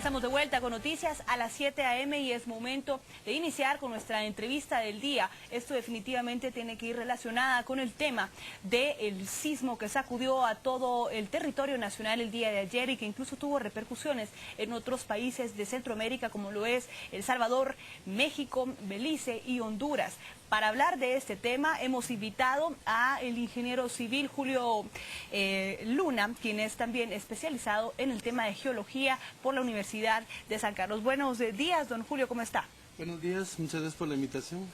Estamos de vuelta con noticias a las 7 a.m. y es momento de iniciar con nuestra entrevista del día. Esto definitivamente tiene que ir relacionada con el tema del sismo que sacudió a todo el territorio nacional el día de ayer y que incluso tuvo repercusiones en otros países de Centroamérica como lo es El Salvador, México, Belice y Honduras. Para hablar de este tema hemos invitado al ingeniero civil Julio Luna, quien es también especializado en el tema de geología por la Universidad de San Carlos. Buenos días, don Julio, ¿cómo está? Buenos días, muchas gracias por la invitación.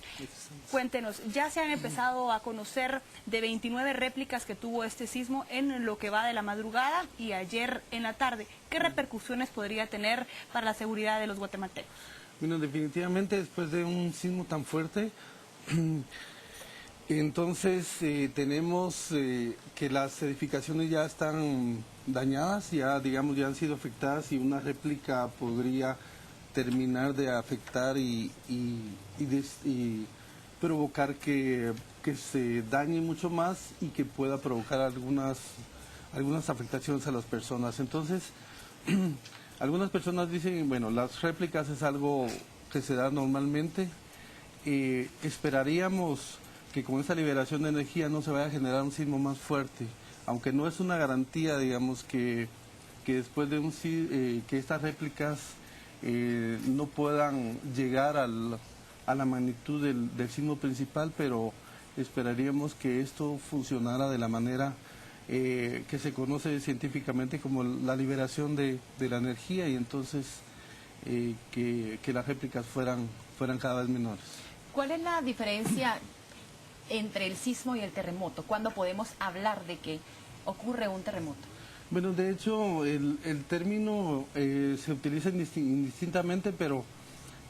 Cuéntenos, ya se han empezado a conocer de 29 réplicas que tuvo este sismo en lo que va de la madrugada y ayer en la tarde. ¿Qué repercusiones podría tener para la seguridad de los guatemaltecos? Bueno, definitivamente después de un sismo tan fuerte, entonces tenemos que las edificaciones ya están dañadas, ya digamos ya han sido afectadas y una réplica podría terminar de afectar y provocar que se dañe mucho más y que pueda provocar algunas afectaciones a las personas. Entonces, algunas personas dicen, bueno, las réplicas es algo que se da normalmente. Esperaríamos que con esta liberación de energía no se vaya a generar un sismo más fuerte, aunque no es una garantía, digamos, que después de que estas réplicas no puedan llegar a la magnitud del sismo principal, pero esperaríamos que esto funcionara de la manera que se conoce científicamente como la liberación de la energía y entonces que las réplicas fueran cada vez menores. ¿Cuál es la diferencia entre el sismo y el terremoto? ¿Cuándo podemos hablar de que ocurre un terremoto? Bueno, de hecho, el término se utiliza indistintamente, pero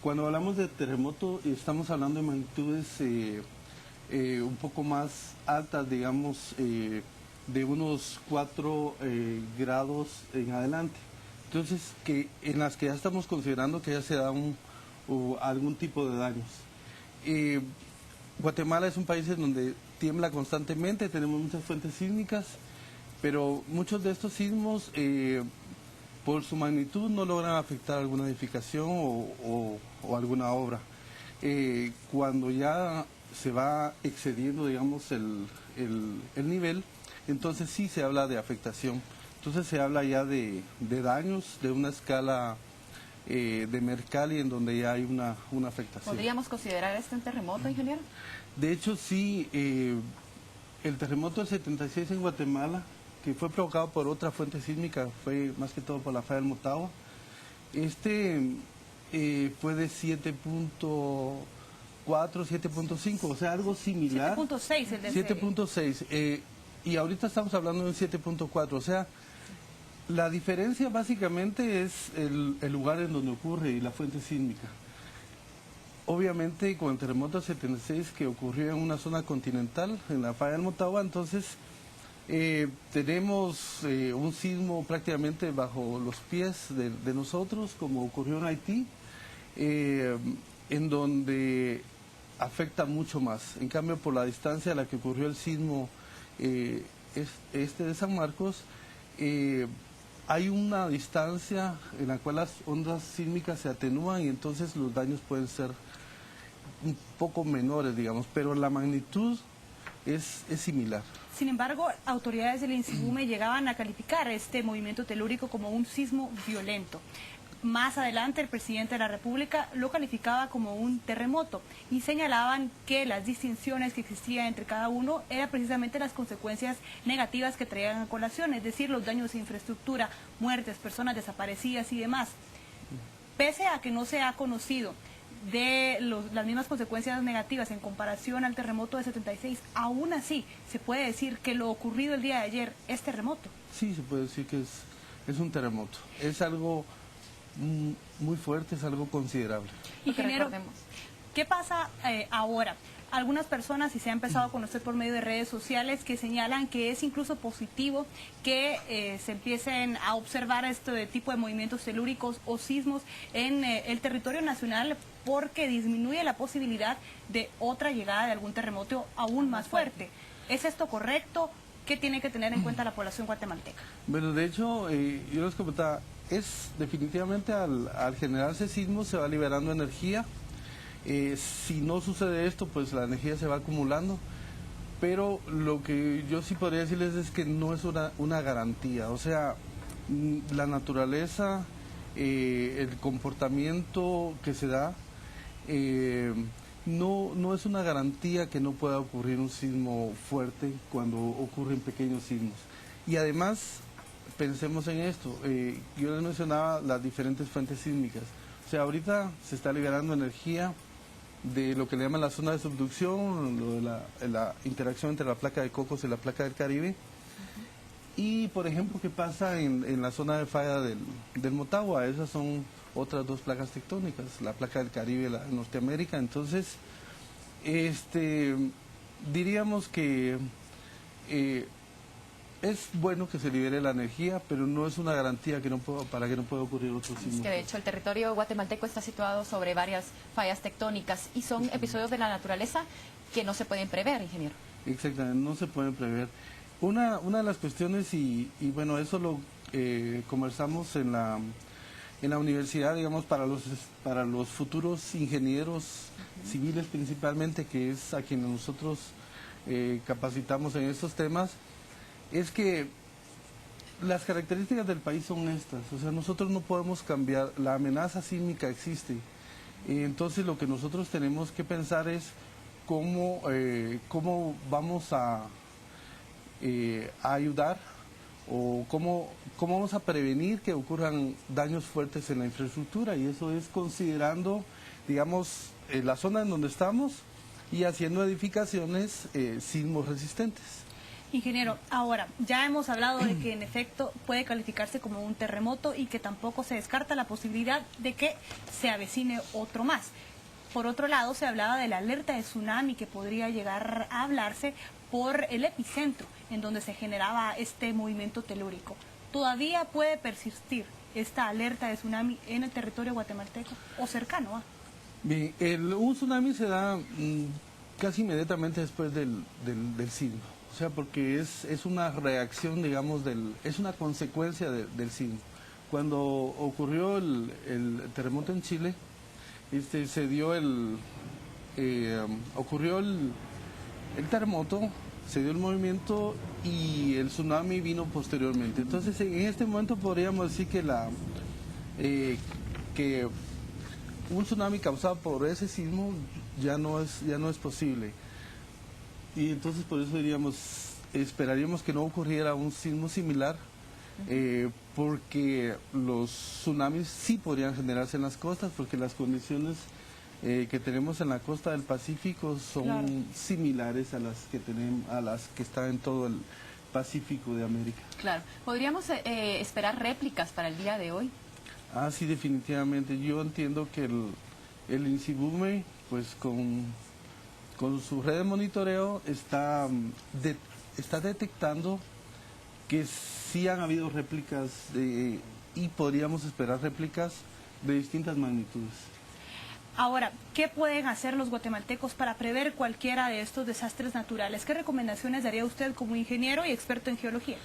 cuando hablamos de terremoto estamos hablando de magnitudes un poco más altas, digamos, de unos 4 grados en adelante. Entonces, en las que ya estamos considerando que ya se da algún tipo de daños. Guatemala es un país en donde tiembla constantemente, tenemos muchas fuentes sísmicas, pero muchos de estos sismos, por su magnitud, no logran afectar alguna edificación o alguna obra. Cuando ya se va excediendo, digamos, el nivel, entonces sí se habla de afectación. Entonces se habla ya de daños de una escala de Mercalli en donde ya hay una afectación. ¿Podríamos considerar esto un terremoto, ingeniero? De hecho, sí, el terremoto del 76 en Guatemala, que fue provocado por otra fuente sísmica, fue más que todo por la falla del Motagua. Fue de 7.4, 7.5, o sea, algo similar. 7.6 el de 7.6, y ahorita estamos hablando de un 7.4, o sea, la diferencia básicamente es el lugar en donde ocurre y la fuente sísmica. Obviamente con el terremoto 76 que ocurrió en una zona continental, en la falla del Motagua, entonces tenemos un sismo prácticamente bajo los pies de nosotros, como ocurrió en Haití, en donde afecta mucho más. En cambio, por la distancia a la que ocurrió el sismo de San Marcos, hay una distancia en la cual las ondas sísmicas se atenúan y entonces los daños pueden ser un poco menores, digamos, pero la magnitud es similar. Sin embargo, autoridades del INSIBUME llegaban a calificar este movimiento telúrico como un sismo violento. Más adelante, el presidente de la República lo calificaba como un terremoto y señalaban que las distinciones que existían entre cada uno eran precisamente las consecuencias negativas que traían a colación, es decir, los daños de infraestructura, muertes, personas desaparecidas y demás. Pese a que no se ha conocido de las mismas consecuencias negativas en comparación al terremoto de 76, aún así se puede decir que lo ocurrido el día de ayer es terremoto. Sí, se puede decir que es un terremoto, es algo muy fuerte, es algo considerable. Ingeniero, ¿qué pasa ahora? Algunas personas, y se ha empezado a conocer por medio de redes sociales, que señalan que es incluso positivo que se empiecen a observar este tipo de movimientos telúricos o sismos en el territorio nacional porque disminuye la posibilidad de otra llegada de algún terremoto aún más fuerte. ¿Es esto correcto? ¿Qué tiene que tener en cuenta la población guatemalteca? Bueno, de hecho, yo les comentaba, es definitivamente al generarse sismos se va liberando energía. Si no sucede esto, pues la energía se va acumulando. Pero lo que yo sí podría decirles es que no es una garantía. O sea, la naturaleza, el comportamiento que se da, no es una garantía que no pueda ocurrir un sismo fuerte cuando ocurren pequeños sismos. Y además, pensemos en esto, yo les mencionaba las diferentes fuentes sísmicas. O sea, ahorita se está liberando energía de lo que le llaman la zona de subducción, lo de la interacción entre la placa de Cocos y la placa del Caribe. Y, por ejemplo, ¿qué pasa en la zona de falla del Motagua? Esas son otras dos placas tectónicas, la placa del Caribe y la de Norteamérica. Entonces, diríamos que es bueno que se libere la energía, pero no es una garantía para que no pueda ocurrir otro sismo. Es que de hecho el territorio guatemalteco está situado sobre varias fallas tectónicas y son episodios de la naturaleza que no se pueden prever, ingeniero. Exactamente, no se pueden prever. Una de las cuestiones, y bueno, eso lo conversamos en la universidad, digamos, para los futuros ingenieros civiles principalmente, que es a quienes nosotros capacitamos en estos temas, es que las características del país son estas. O sea, nosotros no podemos cambiar, la amenaza sísmica existe. Entonces lo que nosotros tenemos que pensar es cómo vamos a ayudar o cómo vamos a prevenir que ocurran daños fuertes en la infraestructura, y eso es considerando, digamos, la zona en donde estamos y haciendo edificaciones sismos resistentes. Ingeniero, ahora, ya hemos hablado de que en efecto puede calificarse como un terremoto y que tampoco se descarta la posibilidad de que se avecine otro más. Por otro lado, se hablaba de la alerta de tsunami que podría llegar a hablarse por el epicentro en donde se generaba este movimiento telúrico. ¿Todavía puede persistir esta alerta de tsunami en el territorio guatemalteco o cercano a? Bien, un tsunami se da casi inmediatamente después del sismo. O sea, porque es una reacción, digamos, es una consecuencia del sismo. Cuando ocurrió el terremoto en Chile, ocurrió el terremoto, se dio el movimiento y el tsunami vino posteriormente. Entonces, en este momento podríamos decir que un tsunami causado por ese sismo ya no es posible. Y entonces por eso esperaríamos que no ocurriera un sismo similar, porque los tsunamis sí podrían generarse en las costas, porque las condiciones que tenemos en la costa del Pacífico son similares a las que están en todo el Pacífico de América. Claro. ¿Podríamos esperar réplicas para el día de hoy? Ah, sí, definitivamente. Yo entiendo que el INSIBUME, pues con su red de monitoreo está detectando que sí han habido réplicas y podríamos esperar réplicas de distintas magnitudes. Ahora, ¿qué pueden hacer los guatemaltecos para prever cualquiera de estos desastres naturales? ¿Qué recomendaciones daría usted como ingeniero y experto en geología?